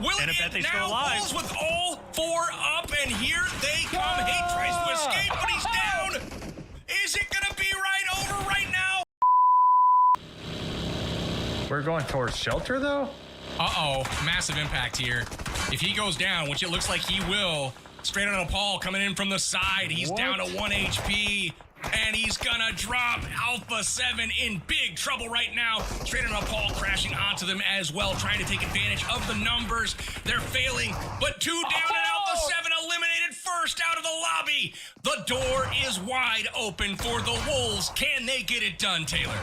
Will and I bet they still alive. Wolves with all 4 up, and here they come. He tries to escape, but he's down. Is it going to be over right now? We're going towards shelter, though? Uh-oh, massive impact here. If he goes down, which it looks like he will, straight on a Paul coming in from the side. He's down to 1 HP. And he's gonna drop Alpha7 in big trouble right now. Straight on a Paul crashing onto them as well, trying to take advantage of the numbers. They're failing, but 2 down and Alpha7 eliminated first out of the lobby. The door is wide open for the Wolves. Can they get it done, Taylor?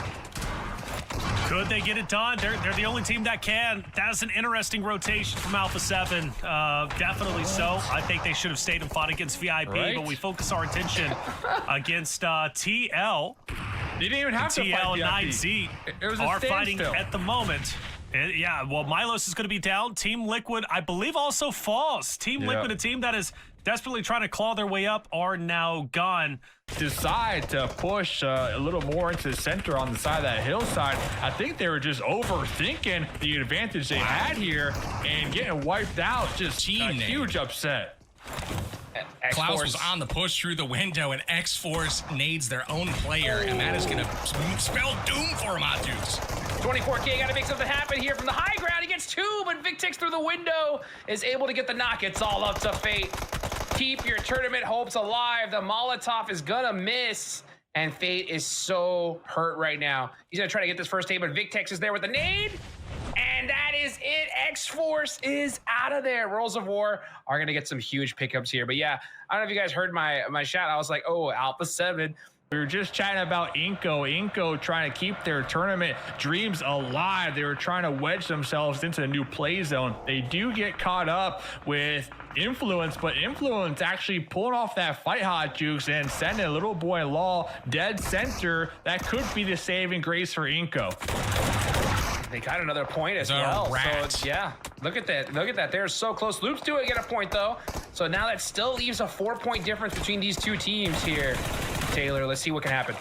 Could they get it done? They're the only team that can. That's an interesting rotation from Alpha7. Definitely so. I think they should have stayed and fought against VIP, but we focus our attention against TL. They didn't even have to fight TL and 9Z are fighting at the moment. Yeah, well, Milos is going to be down. Team Liquid, I believe, also falls. Team Liquid, a team that is desperately trying to claw their way up, are now gone. Decide to push a little more into the center on the side of that hillside. I think they were just overthinking the advantage they had here and getting wiped out. Just a huge upset. Klaus was on the push through the window, and X-Force nades their own player, and that is going to spell doom for him, Dukes. 24K got to make something happen here from the high ground. He gets 2, but Victix through the window is able to get the knock. It's all up to Fate. Keep your tournament hopes alive. The Molotov is gonna miss, and Fate is so hurt right now. He's gonna try to get this first aim, but Victix is there with the nade, and that is it. X-Force is out of there. Rolls of War are gonna get some huge pickups here, but yeah, I don't know if you guys heard my shout. I was like, oh, Alpha7. We were just chatting about Inco trying to keep their tournament dreams alive. They were trying to wedge themselves into the new play zone. They do get caught up with Influence, but Influence actually pulling off that fight, Hot Jukes, and sending a little boy Law dead center. That could be the saving grace for Inco. They got another point as well. So yeah, look at that. Look at that. They're so close. Loops do get a point though. So now that still leaves a 4-point difference between these two teams here. Taylor, let's see what can happen.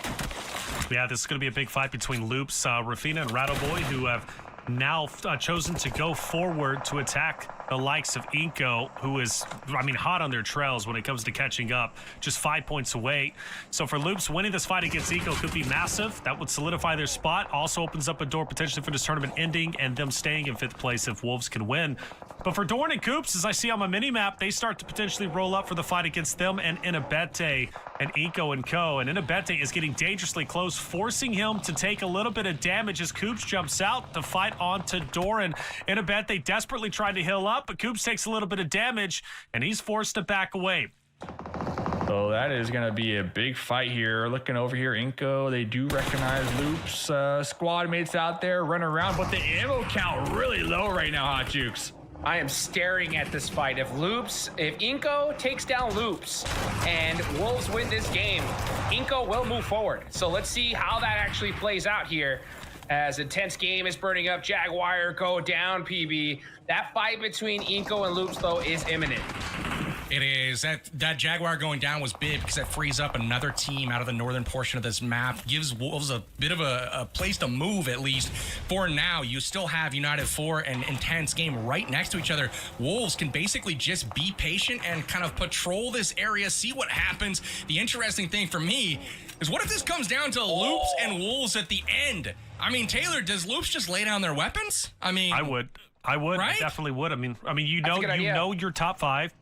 Yeah, this is going to be a big fight between Loops, Rafina, and Rattleboy, who have now chosen to go forward to attack the likes of Inco, who is, I mean, hot on their trails when it comes to catching up, just 5 points away. So for Loops, winning this fight against Inco could be massive. That would solidify their spot. Also opens up a door potentially for this tournament ending and them staying in 5th place if Wolves can win. But for Dorn and Coops, as I see on my mini-map, they start to potentially roll up for the fight against them and Inabete and Inco and Co. And Inabete is getting dangerously close, forcing him to take a little bit of damage as Coops jumps out to fight onto Doran. Inabete desperately tried to heal up, but Coops takes a little bit of damage, and he's forced to back away. So that is going to be a big fight here. Looking over here, Inco, they do recognize Loops. Squad mates out there running around, but the ammo count really low right now, Hot Jukes. I am staring at this fight. If Inco takes down Loops and Wolves win this game, Inco will move forward. So let's see how that actually plays out here. As intense game is burning up, Jaguar go down, PB. That fight between Inco and Loops, though, is imminent. It is. That Jaguar going down was big because that frees up another team out of the northern portion of this map. Gives Wolves a bit of a place to move, at least for now. You still have United 4 and Intense Game right next to each other. Wolves can basically just be patient and kind of patrol this area, see what happens. The interesting thing for me is, what if this comes down to Loops and Wolves at the end? I mean, Taylor, does Loops just lay down their weapons? I mean, I would. Right? I definitely would. I mean, you know your top 5.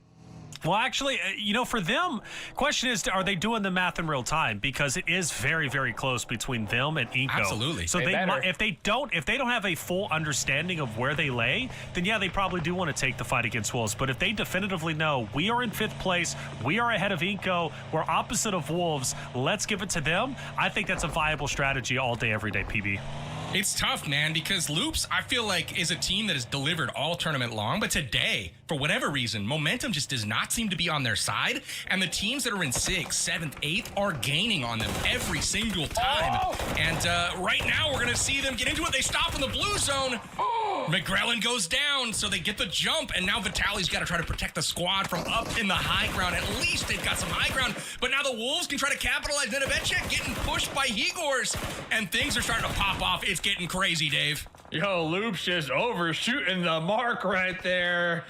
Well, actually, for them, question is, are they doing the math in real time? Because it is very, very close between them and Inco. Absolutely. So if they don't have a full understanding of where they lay, then yeah, they probably do want to take the fight against Wolves. But if they definitively know we are in 5th place, we are ahead of Inco, we're opposite of Wolves, let's give it to them. I think that's a viable strategy all day, every day, PB. It's tough, man, because Loops, I feel like, is a team that has delivered all tournament long, but today, for whatever reason, momentum just does not seem to be on their side, and the teams that are in 6th, 7th, 8th are gaining on them every single time. And right now, we're going to see them get into it. They stop in the blue zone. McGrellin goes down, so they get the jump, and now Vitaly's got to try to protect the squad from up in the high ground. At least they've got some high ground, but now the Wolves can try to capitalize. Nenebetchik getting pushed by Higors, and things are starting to pop off. It's getting crazy, Dave. Yo, Loop's just overshooting the mark right there.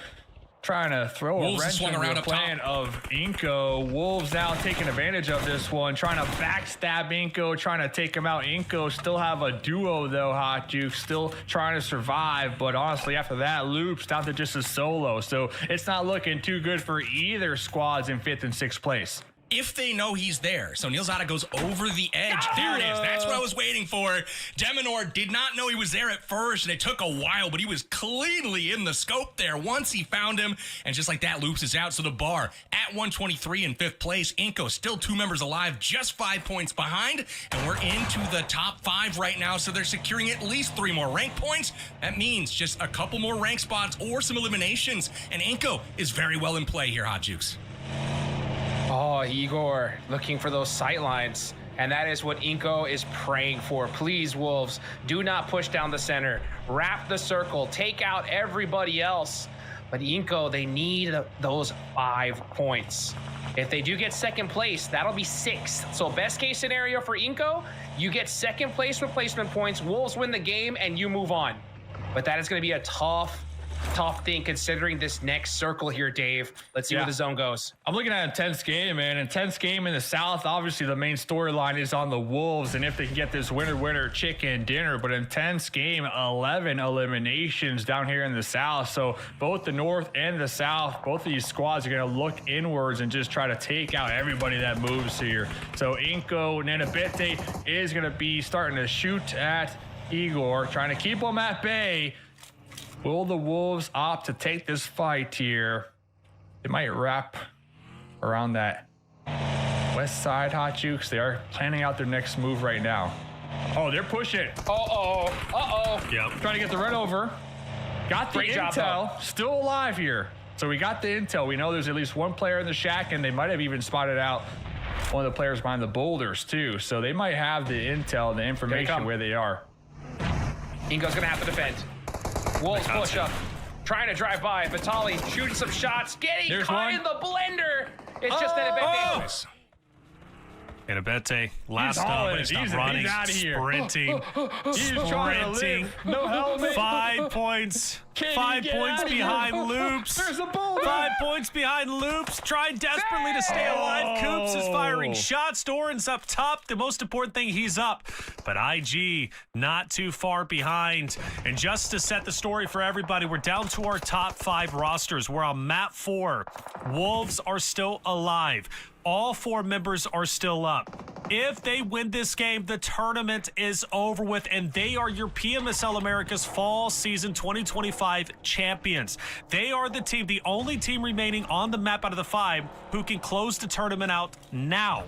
Trying to throw Wolves a wrench swung into around the up plan top. of Inko. Wolves now taking advantage of this one, trying to backstab Inko, trying to take him out. Inko still have a duo though, Hot Juke, still trying to survive. But honestly, after that, Loop's down to just a solo. So it's not looking too good for either squads in 5th and 6th place. If they know he's there. So Neilzada goes over the edge. There it is. That's what I was waiting for. Deminor did not know he was there at first, and it took a while, but he was cleanly in the scope there once he found him. And just like that, Loops is out. So the bar at 123 in 5th place. Inko still 2 members alive, just 5 points behind. And we're into the top 5 right now. So they're securing at least 3 more rank points. That means just a couple more rank spots or some eliminations. And Inko is very well in play here, Hot Jukes. Oh, Igor looking for those sight lines. And that is what Inko is praying for. Please, Wolves, do not push down the center. Wrap the circle. Take out everybody else. But Inko, they need those 5 points. If they do get 2nd place, that'll be 6th. So best case scenario for Inko, you get 2nd place replacement points. Wolves win the game and you move on. But that is going to be a tough thing considering this next circle here, Dave. Let's see where the zone goes. I'm looking at a tense game, man. Intense game in the South. Obviously, the main storyline is on the Wolves, and if they can get this winner chicken dinner. But intense game, 11 eliminations down here in the South. So both the North and the South, both of these squads are going to look inwards and just try to take out everybody that moves here. So Inko Nenebete is going to be starting to shoot at Igor, trying to keep him at bay. Will the Wolves opt to take this fight here? They might wrap around that west side, Hot Jukes. They are planning out their next move right now. Oh, they're pushing. Yep. Trying to get the run over. Got the Great job, intel. Still alive here. So we got the intel. We know there's at least one player in the shack, and they might have even spotted out one of the players behind the boulders too. So they might have the intel and the information where they are. Inko's going to have to defend. Wolves push up, trying to drive by. Vitaly shooting some shots, getting caught in the blender. It's just Nenebete. Nenebete, last stop, he's not running, he's out of here. sprinting, sprinting. No helmet. 5 points. 5 points behind Loops. There's a boulder. 5 points behind Loops, trying desperately to stay alive. Coops is firing shots. Doran's up top. The most important thing, he's up. But IG not too far behind. And just to set the story for everybody, we're down to our top 5 rosters. We're on map 4. Wolves are still alive. All 4 members are still up. If they win this game, the tournament is over with, and they are your PMSL Amercas Fall Season 2025 champions. They are the team, the only team remaining on the map out of the 5 who can close the tournament out now.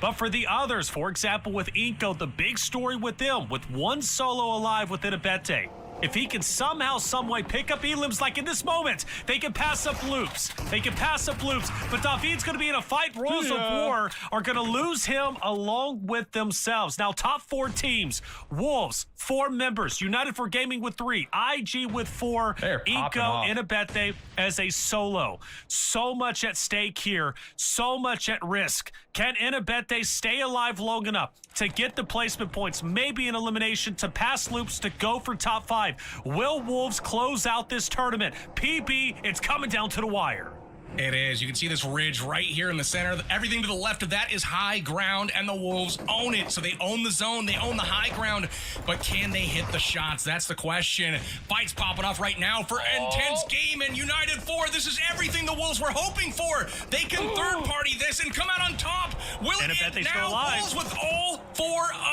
But for the others, for example, with Inko, the big story with them, with one solo alive with Nenebete. If he can somehow, someway pick up elims like in this moment, they can pass up Loops. They can pass up Loops, but David's going to be in a fight. Royals of War are going to lose him along with themselves. Now, top 4 teams, Wolves, 4 members, United for Gaming with 3, IG with 4, Inko, Nenebete as a solo. So much at stake here, so much at risk. Can Nenebete stay alive long enough to get the placement points, maybe an elimination, to pass Loops to go for top 5? Will Wolves close out this tournament? PB, it's coming down to the wire. It is. You can see this ridge right here in the center. Everything to the left of that is high ground, and the Wolves own it. So they own the zone. They own the high ground. But can they hit the shots? That's the question. Fights popping off right now for intense game, and United 4. This is everything the Wolves were hoping for. They can third-party this and come out on top. Will it end now? Wolves with all 4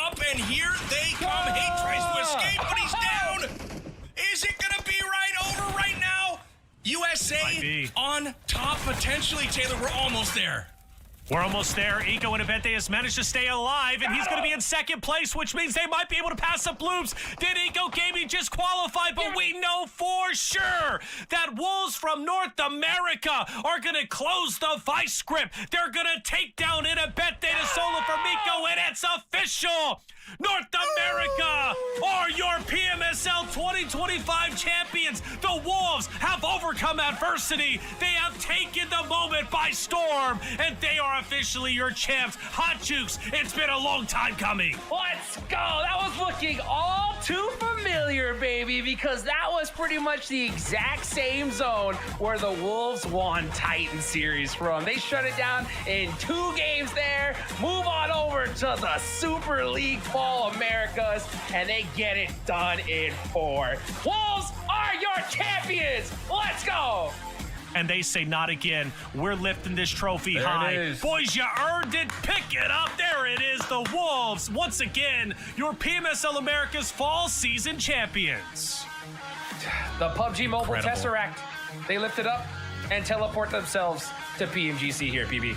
up, and here they come. Hate tries to escape, but he's down. Is it going to be right over right now? USA on top potentially, Taylor. We're almost there. We're almost there. Inko Nenebete has managed to stay alive, and he's going to be in 2nd place, which means they might be able to pass up Loops. Did Inko Gaming just qualify? But we know for sure that Wolves from North America are going to close the vice grip. They're going to take down Nenebete to solo for Miko, and it's official. North America are your PMSL 2025 champions. The Wolves have overcome adversity. They have taken the moment by storm, and they are officially your champs. Hot Jukes, it's been a long time coming. Let's go. That was looking all too familiar, baby, because that was pretty much the exact same zone where the Wolves won Titan Series from. They shut it down in 2 games there, move on over to the Super League Fall Americas, and they get it done in 4. Wolves are your champions. Let's go. And they say not again. We're lifting this trophy high. It is. Boys, you earned it. Pick it up. There it is. The Wolves, once again, your PMSL Americas Fall Season champions. The PUBG Mobile Incredible. Tesseract. They lift it up and teleport themselves to PMGC here, PB.